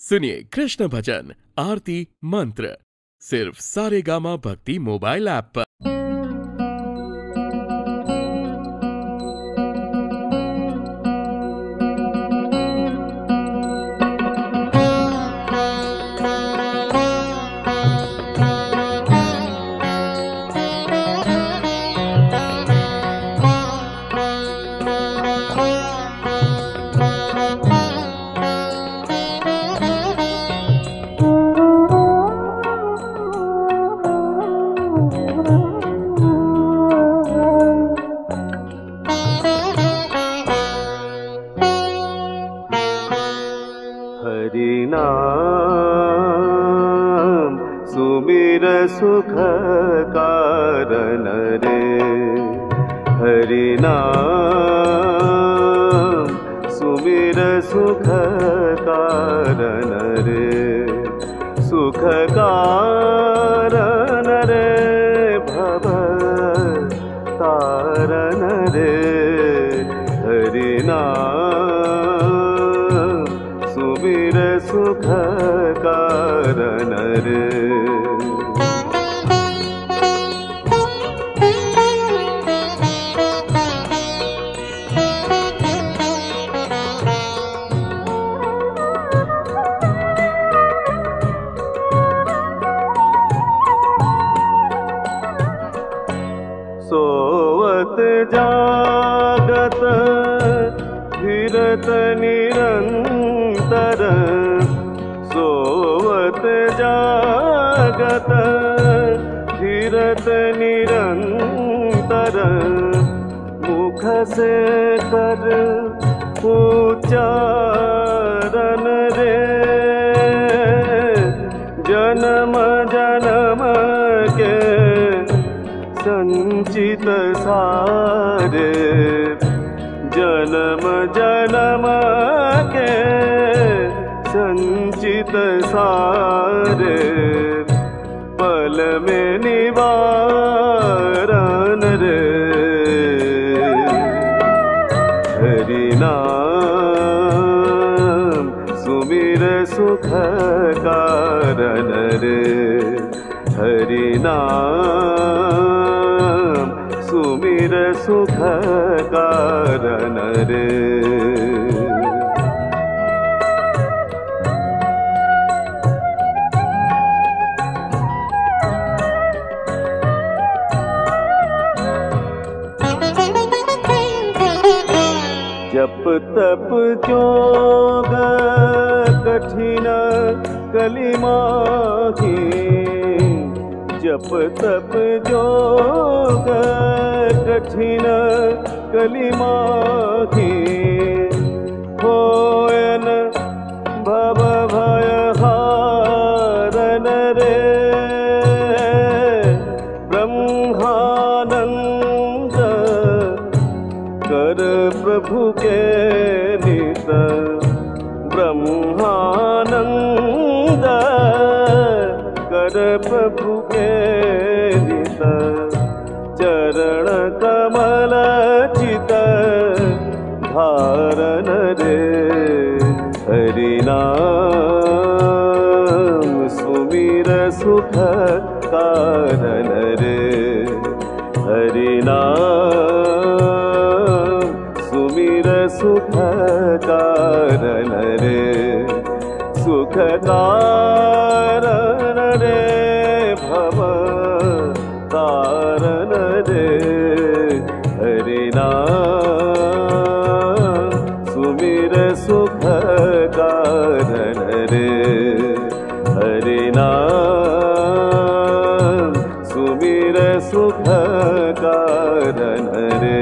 सुनिए कृष्ण भजन आरती मंत्र सिर्फ सारेगामा भक्ति मोबाइल ऐप पर। हरि नाम सुमिर सुख कारण रे। हरि नाम सुमिर सुख कारण रे। सुख कारण रे भव तारण रे। हरि नाम सुमिर सुख कारण रे। सोवत जागत फिरत निरंतर। सोवत जागत फिरत निरंतर। मुख से कर उच्चारण रे। जन्म जन्म के संचित सारे। जन्म जन्म के संचित सारे। पल में निवारण रे। हरि नाम सुमिर सुख कारण रे। हरि नाम सुमिर सुख कारण रे। जप तप जोग कठिन कलिमाही। जप तप जोग कठिन कलिमाही। होयन भव भय हारन रे। ब्रह्मानंद कर प्रभु के नित। ब्रह्मानंद कर प्रभु के नित। चरण कमल चित धारण रे। हरि नाम सुमिर सुख कारण रे। हरि नाम सुमिर सुख कारण रे। सुख कारण रे भव तारण रे। हरि नाम सुमिर सुख कारण रे। हरि नाम सुमिर सुख कारण रे।